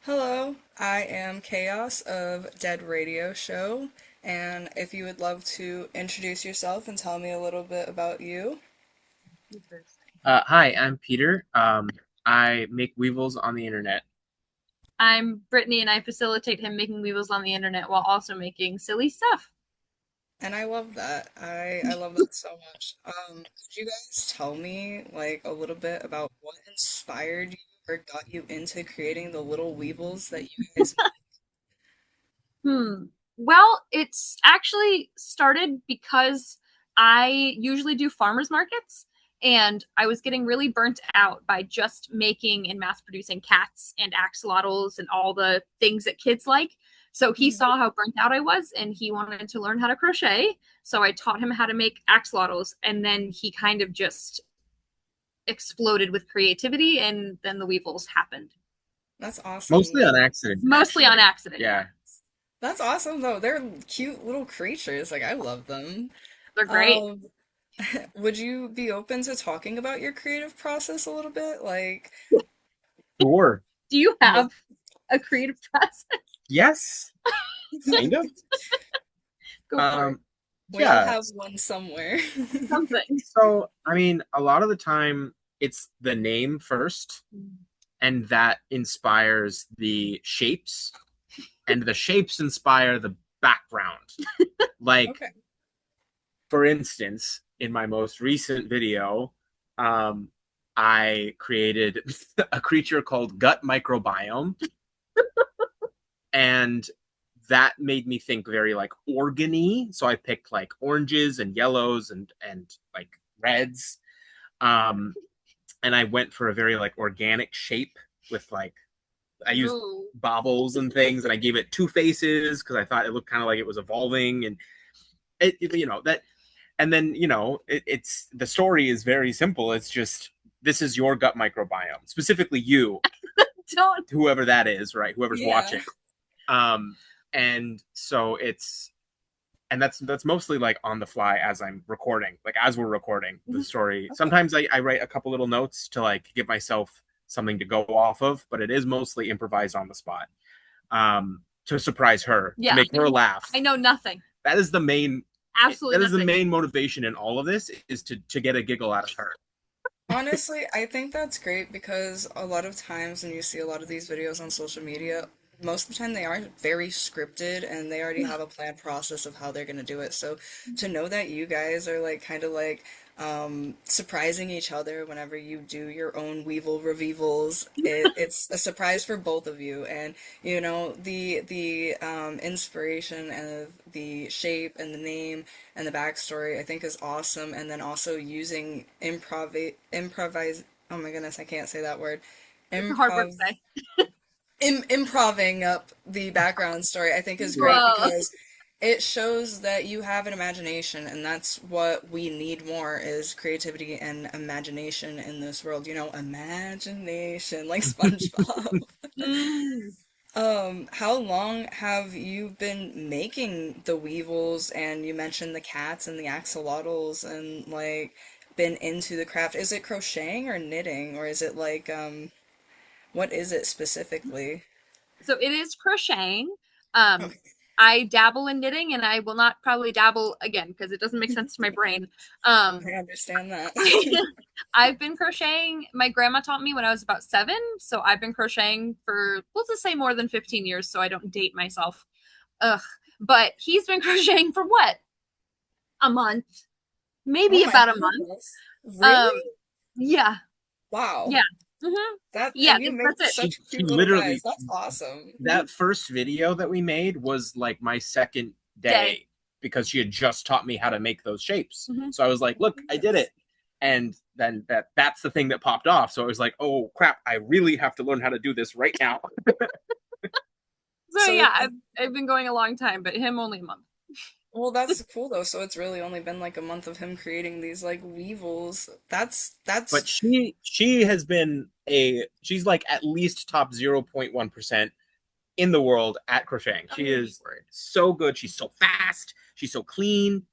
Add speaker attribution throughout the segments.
Speaker 1: Hello, I am Chaos of Dead Radio Show, and if you would love to introduce yourself and tell me a little bit about you.
Speaker 2: Hi, I'm Peter. I make weevils on the internet.
Speaker 3: I'm Brittany and I facilitate him making weevils on the internet while also making silly stuff.
Speaker 1: And I love that. I love that so much. Could you guys tell me like a little bit about what inspired you or got you into creating the little weevils that you guys
Speaker 3: Hmm. Well, it's actually started because I usually do farmers markets and I was getting really burnt out by just making and mass producing cats and axolotls and all the things that kids like. So he
Speaker 1: make?
Speaker 3: saw how burnt out I was and he wanted to learn how to crochet. So I taught him how to make axolotls and then he kind of just exploded with creativity and then the weevils happened.
Speaker 1: That's awesome
Speaker 2: Mostly on
Speaker 1: though.
Speaker 2: accident,
Speaker 3: Mostly on
Speaker 2: actually.
Speaker 3: accident, yeah.
Speaker 2: Yeah.
Speaker 1: That's awesome though. They're cute little creatures. Like I love them.
Speaker 3: They're great.
Speaker 1: Um, would you be open to talking about your creative process a little bit? Like,
Speaker 2: Sure.
Speaker 3: Do you
Speaker 1: ma-
Speaker 3: have a creative process?
Speaker 2: Yes, kind of.
Speaker 3: Go for it.
Speaker 2: Um,
Speaker 1: we all
Speaker 2: yeah.
Speaker 1: have one somewhere.
Speaker 3: Something.
Speaker 2: So, I mean, a lot of the time it's the name first, and that inspires the shapes, and the shapes inspire the background. Like,
Speaker 1: Okay.
Speaker 2: for instance, in my most recent video, um, I created a creature called gut microbiome, and that made me think very like organy. So I picked like oranges and yellows and like reds, um, and I went for a very like organic shape with like I used
Speaker 3: Ooh.
Speaker 2: bobbles and things, and I gave it two faces because I thought it looked kind of like it was evolving, and that and then it's the story is very simple. It's just this is your gut microbiome, specifically you,
Speaker 3: Don't.
Speaker 2: whoever that is, right? Whoever's
Speaker 1: Yeah.
Speaker 2: watching. Um, and so that's mostly like on the fly as I'm recording, like as we're recording the story.
Speaker 1: Okay.
Speaker 2: Sometimes I write a couple little notes to like give myself something to go off of, but it is mostly improvised on the spot. To surprise her, to
Speaker 3: Yeah.
Speaker 2: make her laugh.
Speaker 3: I know nothing.
Speaker 2: That is the main
Speaker 3: Absolutely
Speaker 2: that is the
Speaker 3: nothing.
Speaker 2: main motivation in all of this is to get a giggle out of her.
Speaker 1: Honestly, I think that's great because a lot of times when you see a lot of these videos on social media, most of the time they are very scripted and they already have a planned process of how they're going to do it. So to know that you guys are like kind of like surprising each other whenever you do your own Weevil revivals, it's a surprise for both of you. And you know the inspiration and the shape and the name and the backstory I think is awesome. And then also using improvise. Oh my goodness, I can't say that word.
Speaker 3: It's a hard word
Speaker 1: Improv
Speaker 3: to say.
Speaker 1: improving up the background story I think is great
Speaker 3: Whoa.
Speaker 1: because it shows that you have an imagination, and that's what we need more is creativity and imagination in this world. You know, imagination, like SpongeBob.
Speaker 3: Mm.
Speaker 1: How long have you been making the Weevils? And you mentioned the cats and the axolotls and like been into the craft. Is it crocheting or knitting, or is it like what is it specifically?
Speaker 3: So it is crocheting. Um,
Speaker 1: Okay,
Speaker 3: I dabble in knitting and I will not probably dabble again because it doesn't make sense to my brain. Um,
Speaker 1: I understand that.
Speaker 3: I've been crocheting. My grandma taught me when I was about 7, so I've been crocheting for let's just say more than 15 years, so I don't date myself. Ugh. But he's been crocheting for what? A month,
Speaker 1: Oh
Speaker 3: maybe
Speaker 1: my
Speaker 3: about a month.
Speaker 1: goodness.
Speaker 3: Um,
Speaker 1: Really?
Speaker 3: yeah,
Speaker 1: Wow.
Speaker 3: yeah, hmm
Speaker 1: That
Speaker 3: yeah.
Speaker 1: and you make
Speaker 3: That's it.
Speaker 2: She
Speaker 1: such
Speaker 2: she
Speaker 1: cute little guys.
Speaker 2: literally
Speaker 1: That's awesome.
Speaker 3: Mhm.
Speaker 2: that first video that we made was like my second
Speaker 3: Day.
Speaker 2: day because she had just taught me how to make those shapes.
Speaker 3: Hmm.
Speaker 2: So I was like, "Look, I did it."
Speaker 1: Yes.
Speaker 2: And then that's the thing that popped off. So I was like, "Oh crap, I really have to learn how to do this right now."
Speaker 3: So
Speaker 1: So
Speaker 3: yeah, I've been going a long time, but him only a month.
Speaker 1: well, that's cool though. So it's really only been like a month of him creating these like weevils. That's
Speaker 2: But she has been a she's like at least top 0.1% in the world at crocheting. She is so good. She's so fast. She's so clean.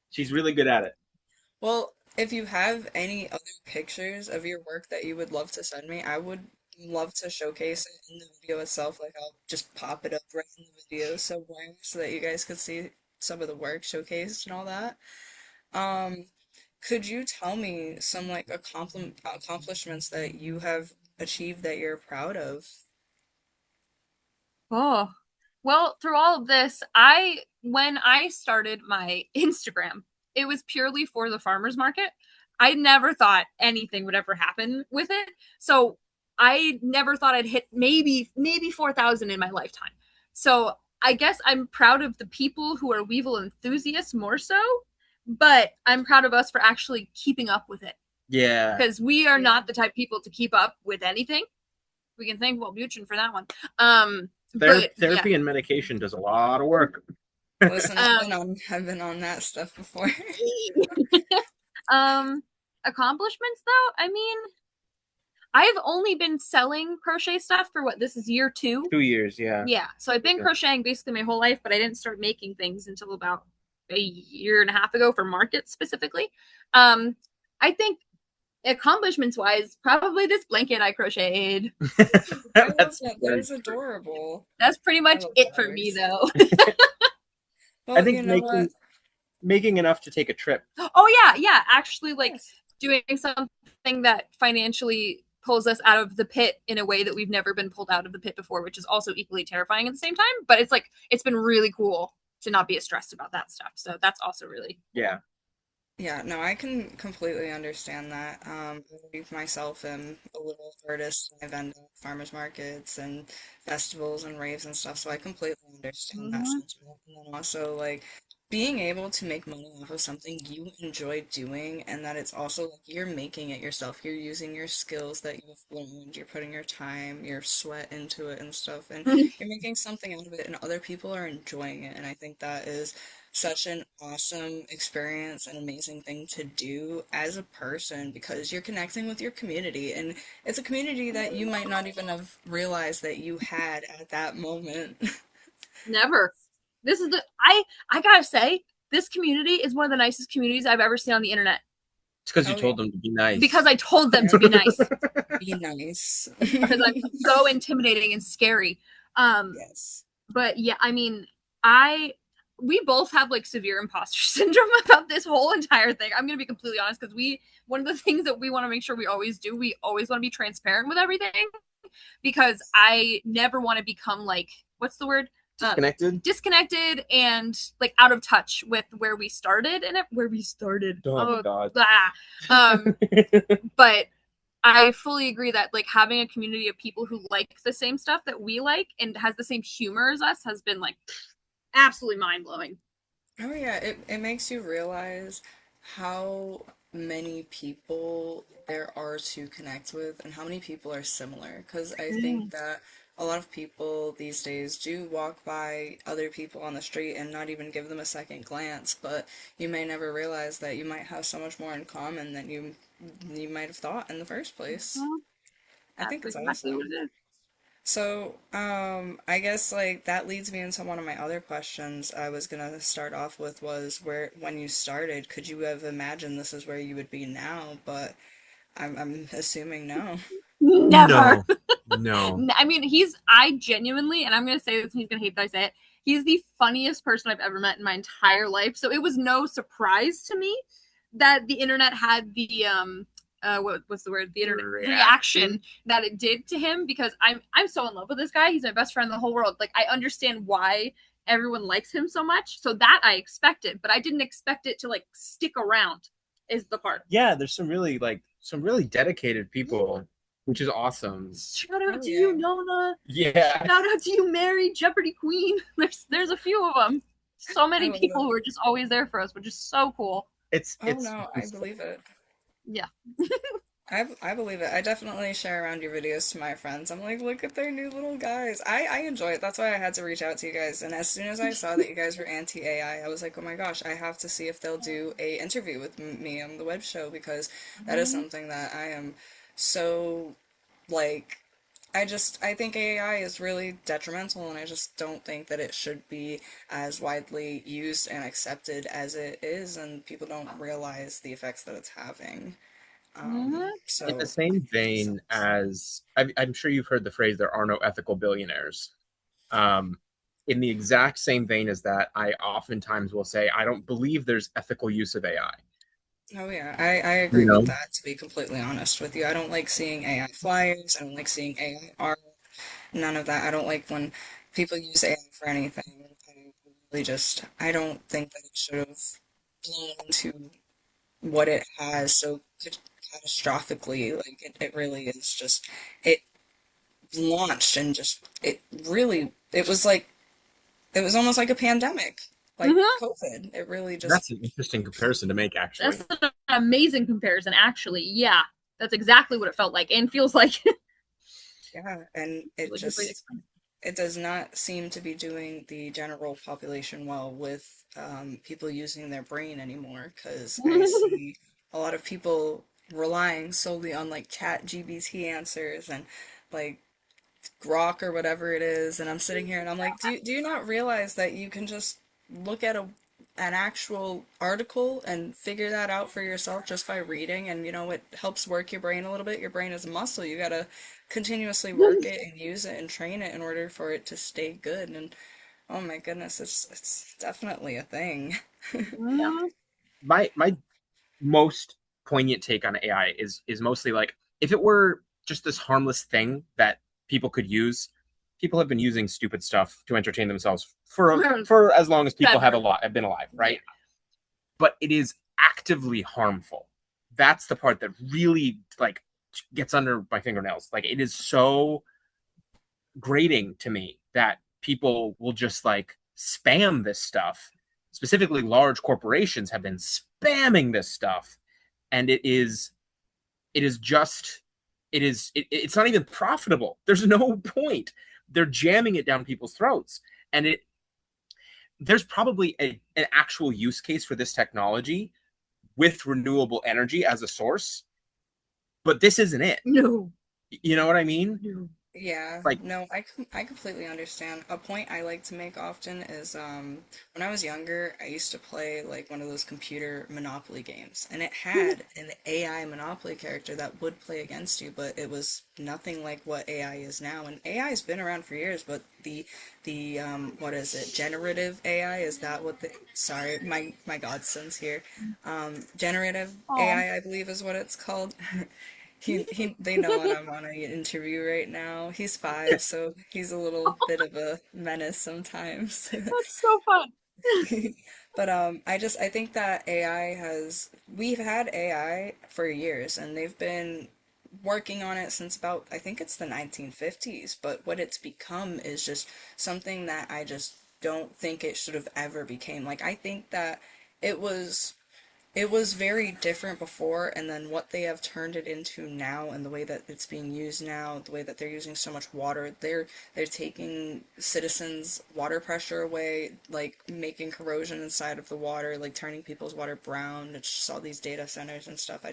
Speaker 2: She's really good at it.
Speaker 1: well, if you have any other pictures of your work that you would love to send me, I would love to showcase it in the video itself. Like I'll just pop it up right in the video somewhere so that you guys could see some of the work showcased and all that. Um, could you tell me some like accomplishments that you have achieved that you're proud of?
Speaker 3: Oh, well, through all of this, when I started my Instagram, it was purely for the farmers market. I never thought anything would ever happen with it. So I never thought I'd hit maybe 4,000 in my lifetime. So I guess I'm proud of the people who are Weevil enthusiasts more so, but I'm proud of us for actually keeping up with it
Speaker 2: Yeah.
Speaker 3: because we are
Speaker 1: Yeah.
Speaker 3: not the type of people to keep up with anything. We can thank Wellbutrin for that one. But yeah,
Speaker 2: Therapy and medication does a lot of work.
Speaker 1: Listen,
Speaker 3: um,
Speaker 1: I've been on that stuff before.
Speaker 3: um, accomplishments though. I mean, I've only been selling crochet stuff for what this is year two.
Speaker 2: 2 years, yeah.
Speaker 3: Yeah, so I've been crocheting basically my whole life, but I didn't start making things until about a year and a half ago for markets specifically. Um, I think accomplishments wise, probably this blanket I crocheted.
Speaker 1: I love
Speaker 2: That's
Speaker 1: that. That
Speaker 2: good.
Speaker 1: is adorable.
Speaker 3: That's pretty
Speaker 1: I
Speaker 3: much
Speaker 1: love
Speaker 3: it for me
Speaker 1: flowers.
Speaker 3: though.
Speaker 2: I
Speaker 1: Well,
Speaker 2: think
Speaker 1: you know what?
Speaker 2: making enough to take a trip.
Speaker 3: Oh yeah, actually like
Speaker 1: Yes.
Speaker 3: doing something that financially pulls us out of the pit in a way that we've never been pulled out of the pit before, which is also equally terrifying at the same time. But it's like it's been really cool to not be as stressed about that stuff. So that's also really
Speaker 2: Yeah.
Speaker 3: cool.
Speaker 1: Yeah, no, I can completely understand that. I myself am a little artist. I vend at farmers markets and festivals and raves and stuff, so I completely understand that
Speaker 3: Mm-hmm.
Speaker 1: sentiment. And then also, like, being able to make money off of something you enjoy doing, and that it's also like you're making it yourself. You're using your skills that you've learned, you're putting your time, your sweat into it and stuff, and you're making something out of it, and other people are enjoying it. And I think that is such an awesome experience and amazing thing to do as a person because you're connecting with your community and it's a community that you might not even have realized that you had at that moment.
Speaker 3: Never. This is the I gotta say, this community is one of the nicest communities I've ever seen on the internet
Speaker 2: It's because you
Speaker 1: Oh yeah.
Speaker 2: told them to be nice.
Speaker 3: because I told them
Speaker 1: Yeah.
Speaker 3: to be nice
Speaker 1: Be nice.
Speaker 3: because I'm so intimidating and scary. Um,
Speaker 1: Yes.
Speaker 3: but yeah, I mean, I we both have like severe imposter syndrome about this whole entire thing. I'm gonna be completely honest because we one of the things that we want to make sure we always do, we always want to be transparent with everything because I never want to become like what's the word?
Speaker 2: Disconnected?
Speaker 3: Disconnected and like out of touch with where we started and where we started.
Speaker 2: Oh my
Speaker 3: Oh,
Speaker 2: God.
Speaker 3: blah. But I fully agree that like having a community of people who like the same stuff that we like and has the same humor as us has been like absolutely mind blowing.
Speaker 1: Oh yeah, it makes you realize how many people there are to connect with and how many people are similar. Because I think that a lot of people these days do walk by other people on the street and not even give them a second glance, but you may never realize that you might have so much more in common than you might have thought in the first place.
Speaker 3: Well,
Speaker 1: I
Speaker 3: that's
Speaker 1: think it's
Speaker 3: exactly what
Speaker 1: awesome.
Speaker 3: it is.
Speaker 1: So, I guess like that leads me into one of my other questions I was gonna start off with was where when you started, could you have imagined this is where you would be now? But I'm assuming no.
Speaker 3: Never.
Speaker 2: No. No.
Speaker 3: I mean, I genuinely, and I'm going to say this and he's going to hate that I say it, he's the funniest person I've ever met in my entire life. So it was no surprise to me that the internet had what's the word? The internet reaction
Speaker 2: Reaction?
Speaker 3: that it did to him because I'm so in love with this guy. He's my best friend in the whole world. Like, I understand why everyone likes him so much. So that I expected, but I didn't expect it to like stick around, is the part.
Speaker 2: Yeah, there's some really dedicated people, which is awesome.
Speaker 3: Shout out
Speaker 1: Oh
Speaker 3: to
Speaker 1: yeah.
Speaker 3: you, Nona.
Speaker 2: Yeah.
Speaker 3: Shout out to you, Mary Jeopardy Queen. There's a few of them. So
Speaker 1: I
Speaker 3: many
Speaker 1: love
Speaker 3: people
Speaker 1: it.
Speaker 3: who are just always there for us, which is so cool.
Speaker 1: Oh no, I believe it.
Speaker 3: Yeah.
Speaker 1: I believe it. I definitely share around your videos to my friends. I'm like, look at their new little guys. I enjoy it. That's why I had to reach out to you guys. And as soon as I saw that you guys were anti-AI, I was like, oh my gosh, I have to see if they'll do a interview with me on the web show because that is something that I am so like I think AI is really detrimental and I just don't think that it should be as widely used and accepted as it is and people don't realize the effects that it's having.
Speaker 3: Mhm.
Speaker 2: In the
Speaker 1: So I
Speaker 2: same
Speaker 1: think that makes
Speaker 2: vein
Speaker 1: sense.
Speaker 2: as I'm sure you've heard the phrase, there are no ethical billionaires. Um, in the exact same vein as that, I oftentimes will say, I don't believe there's ethical use of AI.
Speaker 1: Oh yeah, I
Speaker 2: You
Speaker 1: agree with
Speaker 2: know?
Speaker 1: that, to be completely honest with you. I don't like seeing AI flyers. I don't like seeing AI art. None of that. I don't like when people use AI for anything. I don't think that it should have blown into what it has so catastrophically. Like it really is just, it launched and just, it was like, it was almost like a pandemic, like
Speaker 3: Mhm.
Speaker 1: COVID. It really just,
Speaker 2: That's an interesting comparison to make,
Speaker 3: That's
Speaker 2: actually.
Speaker 3: an amazing comparison, actually. Yeah, that's exactly what it felt like and feels like.
Speaker 1: yeah, and it
Speaker 3: Really good way to
Speaker 1: just,
Speaker 3: explain
Speaker 1: it does not seem to be doing the general population well with people using their brain anymore because I
Speaker 3: it.
Speaker 1: see a lot of people relying solely on like chat GBT answers and like Grok or whatever it is, and I'm sitting here and I'm like, do you not realize that you can just look at an actual article and figure that out for yourself just by reading, and you know it helps work your brain a little bit. Your brain is a muscle. You gotta continuously work it and use it and train it in order for it to stay good. And oh my goodness, it's definitely a thing.
Speaker 2: Yeah.
Speaker 3: Mhm.
Speaker 2: My most poignant take on AI is mostly like, if it were just this harmless thing that people could use, people have been using stupid stuff to entertain themselves for as long as people
Speaker 3: Forever.
Speaker 2: have been alive,
Speaker 3: Yeah.
Speaker 2: right? But it is actively harmful. That's the part that really like gets under my fingernails. Like, it is so grating to me that people will just like spam this stuff. Specifically, large corporations have been spamming this stuff, and it is just it's not even profitable. There's no point. They're jamming it down people's throats, and it there's probably an actual use case for this technology with renewable energy as a source, but this isn't it.
Speaker 3: No.
Speaker 2: You know what I mean?
Speaker 3: No.
Speaker 1: Yeah,
Speaker 2: Like,
Speaker 1: no, I completely understand. A point I like to make often is when I was younger, I used to play like one of those computer Monopoly games, and it had an AI Monopoly character that would play against you, but it was nothing like what AI is now. And AI has been around for years, but the what is it? Generative AI, is that what the sorry, my godson's here. Generative
Speaker 3: Oh.
Speaker 1: AI, I believe is what it's called. They know when I'm on an interview right now. He's 5, so he's a little bit of a menace sometimes.
Speaker 3: That's so fun.
Speaker 1: But I think that we've had AI for years and they've been working on it since about, I think it's the 1950s, but what it's become is just something that I just don't think it should have ever became. Like I think that it was it was very different before, and then what they have turned it into now, and the way that it's being used now, the way that they're using so much water, they're taking citizens' water pressure away, like making corrosion inside of the water, like turning people's water brown. It's just all these data centers and stuff.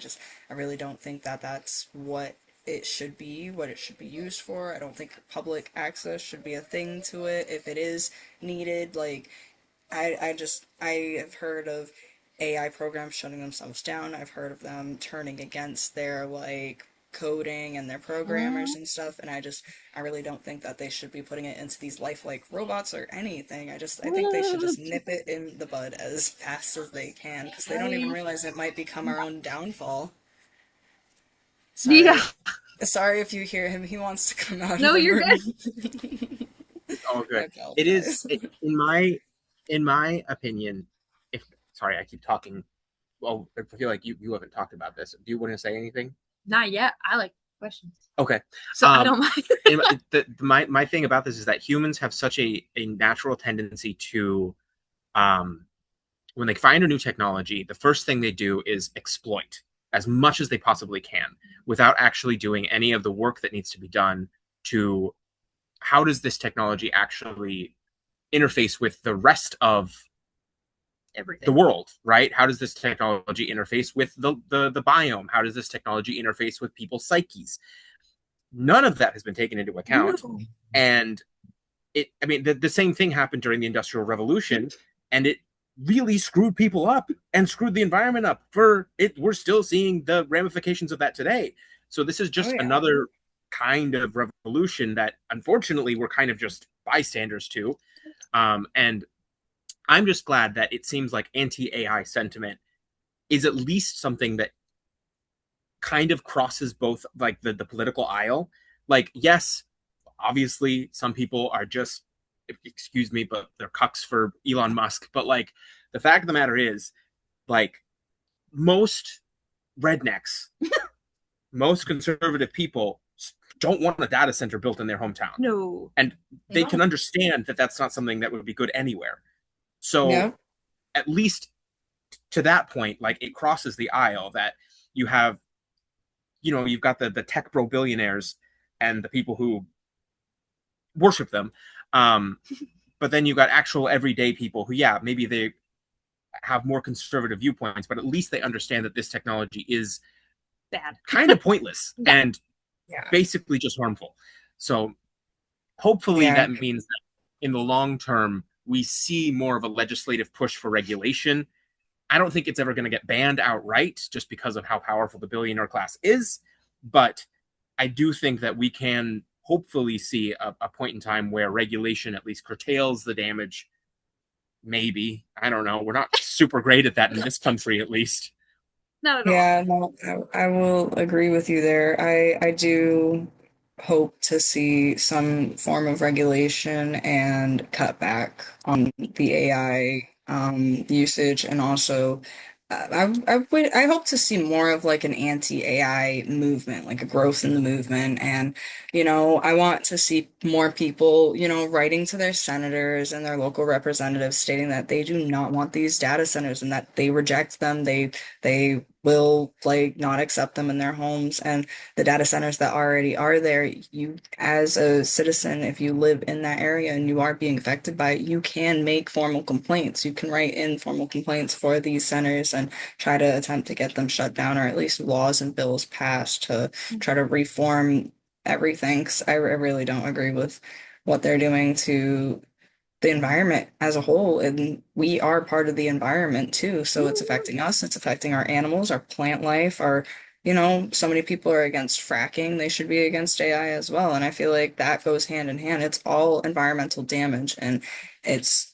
Speaker 1: I really don't think that that's what it should be, what it should be used for. I don't think public access should be a thing to it if it is needed. Like I have heard of AI programs shutting themselves down. I've heard of them turning against their like coding and their programmers
Speaker 3: Mhm.
Speaker 1: and stuff, and I really don't think that they should be putting it into these lifelike robots or anything. I think they should just nip it in the bud as fast as they can because they don't even
Speaker 3: I
Speaker 1: realize it might become our own downfall.
Speaker 3: Yeah.
Speaker 1: Sorry. Sorry if you hear him. He wants to come out of
Speaker 3: No,
Speaker 1: the
Speaker 3: you're good.
Speaker 1: room.
Speaker 2: it's all
Speaker 1: I
Speaker 2: good. It is
Speaker 1: apologize.
Speaker 2: in my opinion. If Sorry, I keep talking. Well, I feel like you haven't talked about this. Do you want to say anything?
Speaker 3: Not yet. I like questions.
Speaker 2: Okay.
Speaker 3: So I
Speaker 2: Um,
Speaker 3: don't mind.
Speaker 2: in my thing about this is that humans have such a natural tendency to, um, when they find a new technology, the first thing they do is exploit as much as they possibly can without actually doing any of the work that needs to be done to, how does this technology actually interface with the rest of the
Speaker 3: Everything.
Speaker 2: world, right? How does this technology interface with the biome? How does this technology interface with people's psyches? None of that has been taken into account.
Speaker 3: No.
Speaker 2: And I mean, the same thing happened during the Industrial Revolution, and it really screwed people up and screwed the environment up. For it, we're still seeing the ramifications of that today. So this is
Speaker 1: Oh
Speaker 2: just
Speaker 1: yeah.
Speaker 2: another kind of revolution that unfortunately we're kind of just bystanders to. And I'm just glad that it seems like anti-AI sentiment is at least something that kind of crosses both like the political aisle. Like, yes, obviously some people are just, excuse me, but they're cucks for Elon Musk. But like the fact of the matter is, like, most rednecks, most conservative people don't want a data center built in their hometown.
Speaker 3: No.
Speaker 2: And
Speaker 3: They
Speaker 2: they can
Speaker 3: don't.
Speaker 2: understand that that's not something that would be good anywhere. So
Speaker 1: Yeah.
Speaker 2: at least to that point, like it crosses the aisle that you have, you've got the tech bro billionaires and the people who worship them. Um, but then you got actual everyday people who, yeah, maybe they have more conservative viewpoints, but at least they understand that this technology is
Speaker 3: Bad.
Speaker 2: kind of pointless
Speaker 3: Yeah.
Speaker 2: and
Speaker 1: Yeah.
Speaker 2: basically just harmful. So hopefully
Speaker 1: Yeah.
Speaker 2: that means that in the long term, we see more of a legislative push for regulation. I don't think it's ever going to get banned outright just because of how powerful the billionaire class is. But I do think that we can hopefully see a point in time where regulation at least curtails the damage. Maybe. I don't know. We're not super great at that in this country, at least.
Speaker 3: Not at all.
Speaker 1: Yeah, no, I will agree with you there. I do hope to see some form of regulation and cutback on the AI usage, and also I hope to see more of like an anti-AI movement, like a growth in the movement, and I want to see more people writing to their senators and their local representatives stating that they do not want these data centers and that they reject them. They will like not accept them in their homes, and the data centers that already are there, you as a citizen, if you live in that area and you are being affected by it, you can make formal complaints. You can write in formal complaints for these centers and try to attempt to get them shut down, or at least laws and bills passed to try to reform everything. 'Cause I really don't agree with what they're doing to the environment as a whole, and we are part of the environment too, so it's affecting us, it's affecting our animals, our plant life, our so many people are against fracking, they should be against AI as well, and I feel like that goes hand in hand. It's all environmental damage, and it's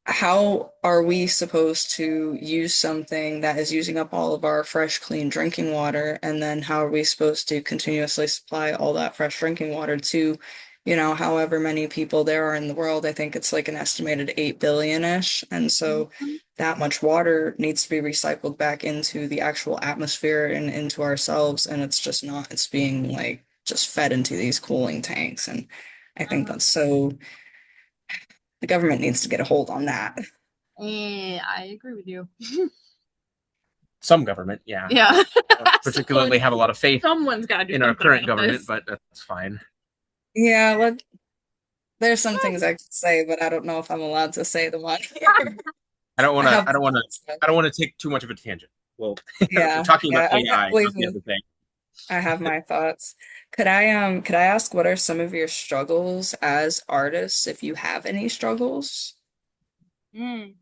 Speaker 1: how are we supposed to use something that is using up all of our fresh, clean drinking water? And then how are we supposed to continuously supply all that fresh drinking water to, however many people there are in the world? I think it's like an estimated 8 billion-ish. And so
Speaker 3: Mhm.
Speaker 1: that much water needs to be recycled back into the actual atmosphere and into ourselves. And it's just not, it's being like just fed into these cooling tanks. And I think that's so, the government needs to get a hold on that.
Speaker 3: I agree with you.
Speaker 2: Some government, yeah.
Speaker 3: Yeah.
Speaker 2: I don't particularly have a lot of faith
Speaker 3: Someone's got to do
Speaker 2: in our
Speaker 3: something
Speaker 2: current
Speaker 3: about
Speaker 2: government,
Speaker 3: this.
Speaker 2: but that's fine.
Speaker 1: Yeah, there's some things I could say, but I don't know if I'm allowed to say them on here.
Speaker 2: I don't want
Speaker 1: I
Speaker 2: to.
Speaker 1: have
Speaker 2: I don't want to.
Speaker 1: thoughts, but
Speaker 2: I don't want to take too much of a tangent. Well, we're
Speaker 1: yeah,
Speaker 2: talking about
Speaker 1: yeah.
Speaker 2: AI, not
Speaker 1: Believe
Speaker 2: the
Speaker 1: me,
Speaker 2: other thing.
Speaker 1: I have my thoughts. Could I ask what are some of your struggles as artists, if you have any struggles?
Speaker 3: Mm.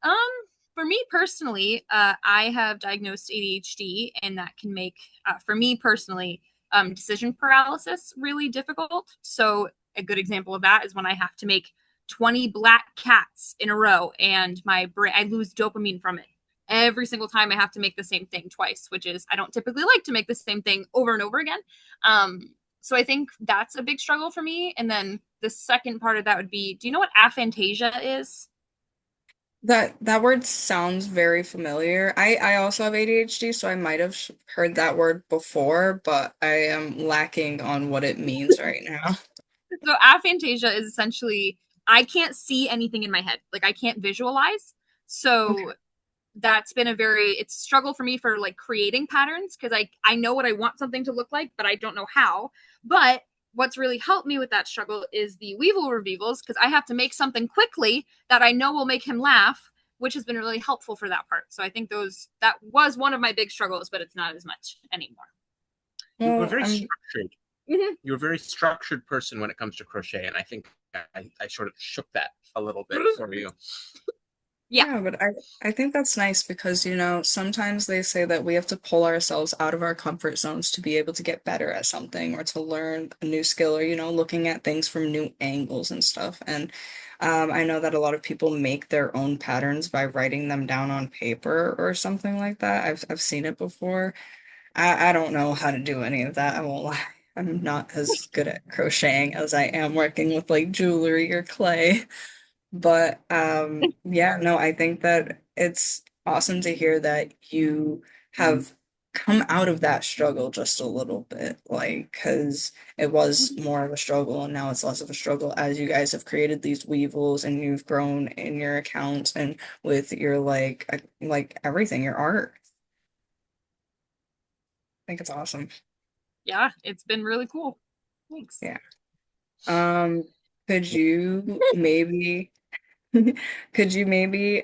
Speaker 3: Um, for me personally, I have diagnosed ADHD, and that can make, for me personally, decision paralysis really difficult. So a good example of that is when I have to make 20 black cats in a row, and my brain, I lose dopamine from it. Every single time I have to make the same thing twice, which is I don't typically like to make the same thing over and over again. So I think that's a big struggle for me. And then the second part of that would be, do you know what aphantasia is?
Speaker 1: That word sounds very familiar. I also have ADHD, so I might have heard that word before, but I am lacking on what it means right now.
Speaker 3: So aphantasia is essentially I can't see anything in my head. Like I can't visualize.
Speaker 1: Okay.
Speaker 3: So that's been a very it's a struggle for me for like creating patterns because I know what I want something to look like, but I don't know how. But what's really helped me with that struggle is the Weevil Revivals because I have to make something quickly that I know will make him laugh, which has been really helpful for that part. So I think those that was one of my big struggles, but it's not as much anymore.
Speaker 2: You were
Speaker 1: Well,
Speaker 2: very
Speaker 1: I'm
Speaker 2: structured.
Speaker 3: Mm-hmm.
Speaker 2: You're a very structured person when it comes to crochet, and I think I sort of shook that a little bit for you.
Speaker 3: Yeah.
Speaker 1: Yeah, but I think that's nice because, sometimes they say that we have to pull ourselves out of our comfort zones to be able to get better at something or to learn a new skill or, looking at things from new angles and stuff. And I know that a lot of people make their own patterns by writing them down on paper or something like that. I've seen it before. I don't know how to do any of that. I won't lie. I'm not as good at crocheting as I am working with like jewelry or clay. But yeah, no, I think that it's awesome to hear that you have come out of that struggle just a little bit, like, because it was more of a struggle and now it's less of a struggle as you guys have created these weevils and you've grown in your accounts and with your like everything, your art. I think it's awesome.
Speaker 3: Yeah, it's been really cool. Thanks.
Speaker 1: Yeah. Um, could you maybe Could you maybe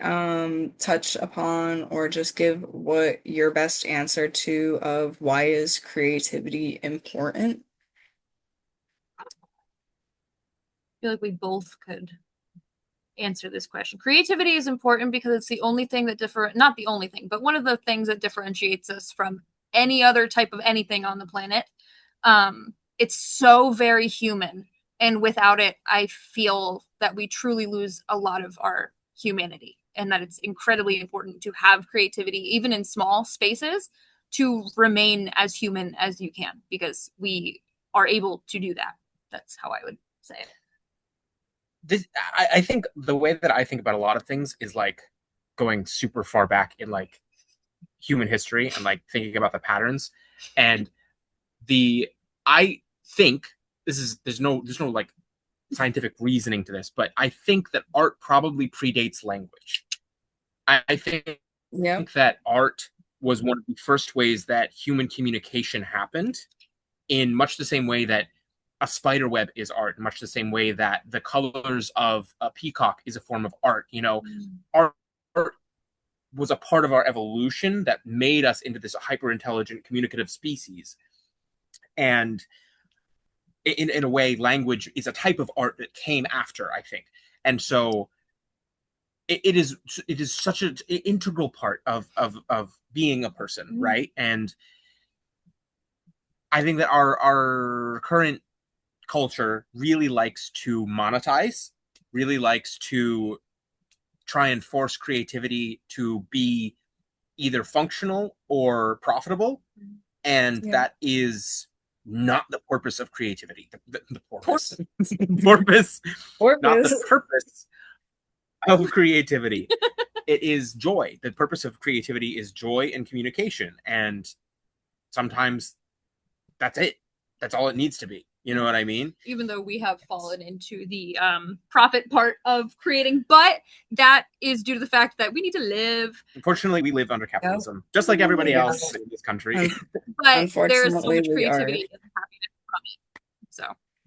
Speaker 1: touch upon or just give what your best answer to of why is creativity important?
Speaker 3: I feel like we both could answer this question. Creativity is important because it's the only thing that not the only thing, but one of the things that differentiates us from any other type of anything on the planet. It's so very human. And without it, I feel that we truly lose a lot of our humanity and that it's incredibly important to have creativity, even in small spaces, to remain as human as you can because we are able to do that. That's how I would say it.
Speaker 2: I think the way that I think about a lot of things is like going super far back in like human history and like thinking about the patterns. And the I think there's no like scientific reasoning to this, but I think that art probably predates language. I think
Speaker 1: Yep.
Speaker 2: that art was one of the first ways that human communication happened, in much the same way that a spider web is art, much the same way that the colors of a peacock is a form of art. Art was a part of our evolution that made us into this hyper intelligent communicative species. And in a way, language is a type of art that came after, I think. And so it is such an integral part of being a person, right? And I think that our current culture really likes to monetize, really likes to try and force creativity to be either functional or profitable. And
Speaker 1: Yeah.
Speaker 2: that is not the purpose of creativity. The purpose. Purpose, not the
Speaker 1: Porpoise.
Speaker 2: purpose of creativity. It is joy. The purpose of creativity is joy and communication. And sometimes that's it. That's all it needs to be. You know what I mean?
Speaker 3: Even though we have fallen into the profit part of creating, but that is due to the fact that we need to live.
Speaker 2: Unfortunately, we live under
Speaker 1: Yep.
Speaker 2: capitalism, just like everybody
Speaker 1: Yeah.
Speaker 2: else in this country.
Speaker 1: Un-
Speaker 3: But there is so
Speaker 1: Unfortunately,
Speaker 3: much
Speaker 1: we are.
Speaker 3: creativity and happiness from it. So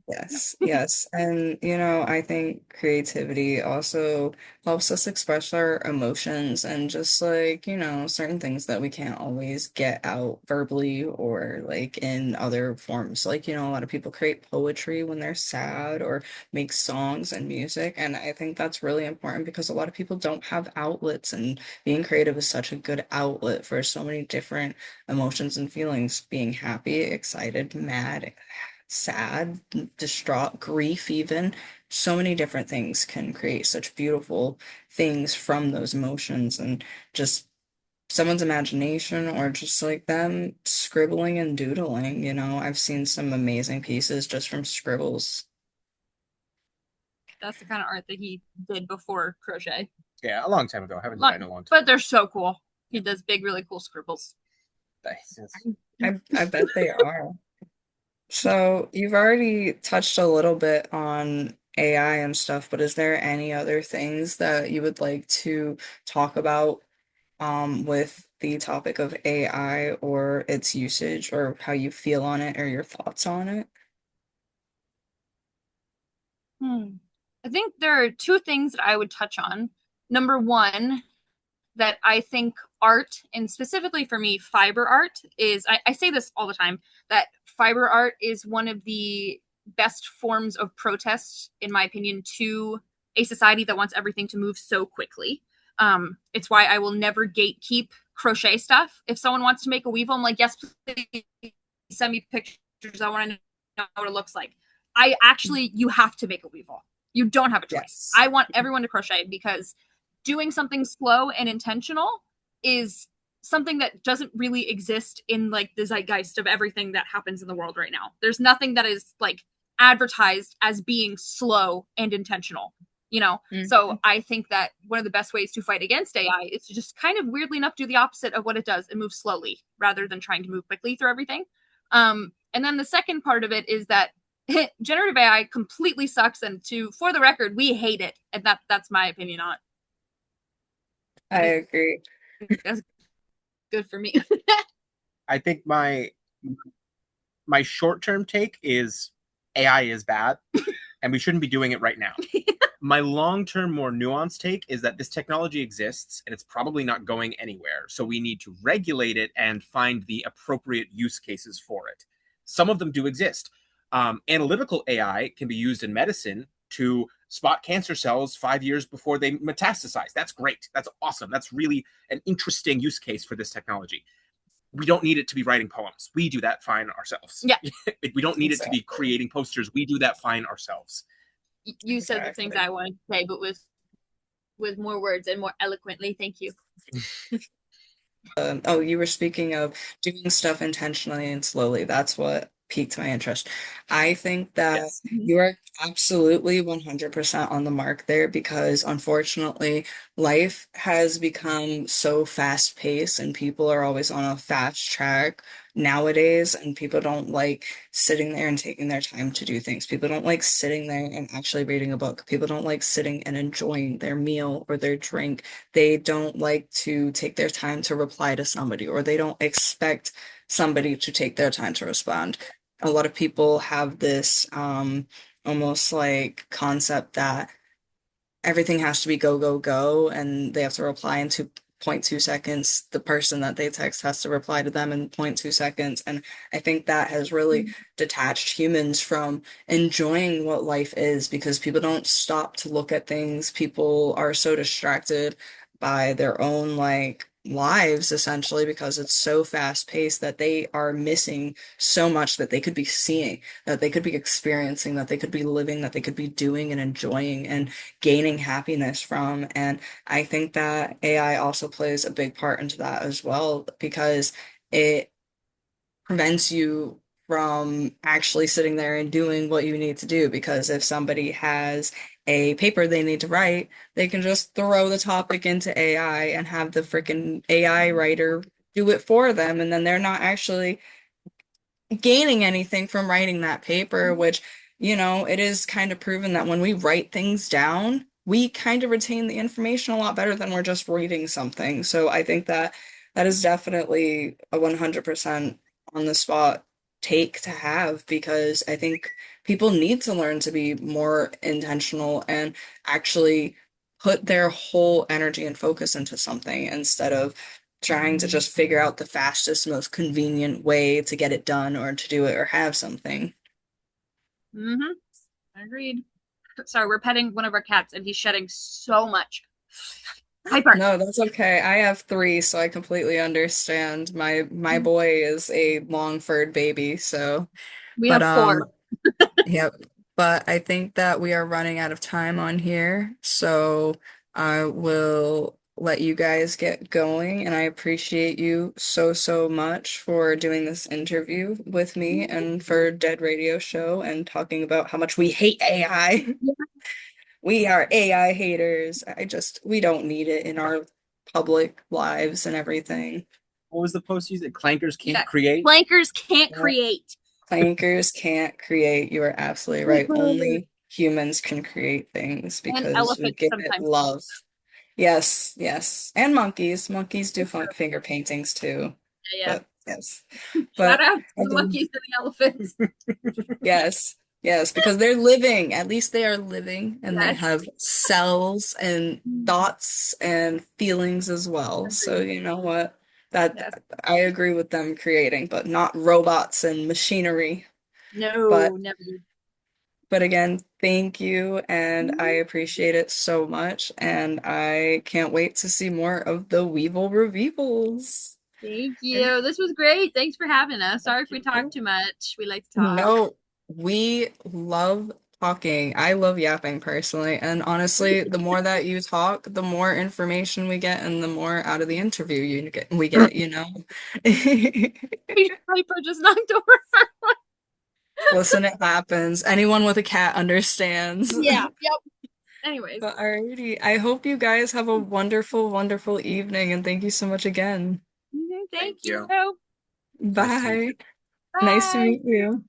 Speaker 3: yeah.
Speaker 1: Yes, yes. And I think creativity also helps us express our emotions and just like, certain things that we can't always get out verbally or like in other forms. Like, a lot of people create poetry when they're sad or make songs and music. And I think that's really important because a lot of people don't have outlets, and being creative is such a good outlet for so many different emotions and feelings, being happy, excited, mad, sad, distraught, grief, even. So many different things can create such beautiful things from those emotions and just someone's imagination or just like them scribbling and doodling. I've seen some amazing pieces just from scribbles.
Speaker 3: That's the kind of art that he did before crochet.
Speaker 2: Yeah, a long time ago. I haven't done it in a long time.
Speaker 3: But they're so cool. He does big, really cool scribbles.
Speaker 1: I bet they are. So you've already touched a little bit on AI and stuff, but is there any other things that you would like to talk about with the topic of AI or its usage or how you feel on it or your thoughts on it?
Speaker 3: I think there are two things that I would touch on. Number one, that I think art, and specifically for me, fiber art is, I say this all the time, that fiber art is one of the best forms of protest, in my opinion, to a society that wants everything to move so quickly. It's why I will never gatekeep crochet stuff. If someone wants to make a weevil, I'm like, yes, please send me pictures. I want to know what it looks like. You have to make a weevil. You don't have a choice.
Speaker 1: Yes.
Speaker 3: I want everyone to crochet because doing something slow and intentional is something that doesn't really exist in like the zeitgeist of everything that happens in the world right now. There's nothing that is like advertised as being slow and intentional, you know? So I think that one of the best ways to fight against AI is to just kind of weirdly enough do the opposite of what it does and move slowly rather than trying to move quickly through everything. And then the second part of it is that generative AI completely sucks, and for the record, we hate it, and that's my opinion on
Speaker 1: I
Speaker 3: it.
Speaker 1: agree.
Speaker 3: That's good for me.
Speaker 2: I think my short-term take is AI is bad and we shouldn't be doing it right now. My long-term, more nuanced take is that this technology exists and it's probably not going anywhere. So we need to regulate it and find the appropriate use cases for it. Some of them do exist. Analytical AI can be used in medicine to spot cancer cells 5 years before they metastasize. That's great. That's awesome. That's really an interesting use case for this technology. We don't need it to be writing poems. We do that fine ourselves.
Speaker 3: Yeah.
Speaker 2: We don't need it to be
Speaker 1: Exactly.
Speaker 2: creating posters. We do that fine ourselves.
Speaker 3: You said the things
Speaker 1: Exactly.
Speaker 3: I wanted to say, but with more words and more eloquently. Thank you.
Speaker 1: Oh, you were speaking of doing stuff intentionally and slowly. That's what piqued my interest. I think that
Speaker 2: Yes.
Speaker 1: you are absolutely 100% on the mark there because unfortunately, life has become so fast-paced and people are always on a fast track nowadays, and people don't like sitting there and taking their time to do things. People don't like sitting there and actually reading a book. People don't like sitting and enjoying their meal or their drink. They don't like to take their time to reply to somebody, or they don't expect somebody to take their time to respond. A lot of people have this almost like concept that everything has to be go, go, go, and they have to reply in 2.2 seconds. The person that they text has to reply to them in 0.2 seconds. And I think that has really detached humans from enjoying what life is because people don't stop to look at things. People are so distracted by their own like lives essentially because it's so fast paced that they are missing so much that they could be seeing, that they could be experiencing, that they could be living, that they could be doing and enjoying. And gaining happiness from. And I think that AI also plays a big part into that as well because it prevents you from actually sitting there and doing what you need to do. Because if somebody has a paper they need to write, they can just throw the topic into AI and have the freaking AI writer do it for them. And then they're not actually gaining anything from writing that paper, which, it is kind of proven that when we write things down, we kind of retain the information a lot better than we're just reading something. So I think that that is definitely a 100% on the spot take to have because I think people need to learn to be more intentional and actually put their whole energy and focus into something instead of trying to just figure out the fastest, most convenient way to get it done or to do it or have something.
Speaker 3: Agreed. Sorry, we're petting one of our cats, and he's shedding so much. Piper.
Speaker 1: No, that's okay. I have three, so I completely understand. My boy is a long-furred baby, so
Speaker 3: We
Speaker 1: but
Speaker 3: have four.
Speaker 1: yep. But I think that we are running out of time on here, so I will let you guys get going, and I appreciate you so, so much for doing this interview with me and for Dead Radio Show and talking about how much we hate AI. We are AI haters. We don't need it in our public lives and everything.
Speaker 2: What was the post you said? Clankers
Speaker 3: Yeah.
Speaker 2: can't create.
Speaker 3: Flankers can't
Speaker 1: Yeah.
Speaker 3: create.
Speaker 1: Clankers can't create. You are absolutely right. Only humans can create things
Speaker 3: And
Speaker 1: because we
Speaker 3: elephants
Speaker 1: give it
Speaker 3: sometimes.
Speaker 1: love. Yes, yes. And monkeys. Monkeys do
Speaker 3: It's true.
Speaker 1: finger paintings too.
Speaker 3: Yeah,
Speaker 1: But yes.
Speaker 3: yeah. Shout
Speaker 1: But
Speaker 3: out to
Speaker 1: I
Speaker 3: the
Speaker 1: think
Speaker 3: monkeys and the elephants.
Speaker 1: yes. Yes, because they're living. At least they are living and they
Speaker 3: Yes.
Speaker 1: have cells and thoughts and feelings as well. So
Speaker 3: Agreed.
Speaker 1: you know what? That
Speaker 3: Yes.
Speaker 1: I agree with them creating, but not robots and machinery. But
Speaker 3: No, never.
Speaker 1: But again, thank you, and I
Speaker 3: Mhm.
Speaker 1: appreciate it so much, and I can't wait to see more of the Weevil Revivals.
Speaker 3: Thank you. This was great. Thanks for having us. Sorry if we talked too much. We like to talk.
Speaker 1: No, we love talking. I love yapping personally, and honestly, the more that you talk, the more information we get, and the more out of the interview we get, you know?
Speaker 3: Piper just knocked over.
Speaker 1: Listen, it happens. Anyone with a cat understands.
Speaker 3: Yeah. Yep. Anyways,
Speaker 1: But alrighty, I hope you guys have a wonderful, wonderful evening, and thank you so much again.
Speaker 3: thank
Speaker 2: Thank
Speaker 3: you.
Speaker 2: you. Nice to meet
Speaker 1: Bye.
Speaker 2: you.
Speaker 1: Nice to
Speaker 3: Bye.
Speaker 1: meet you.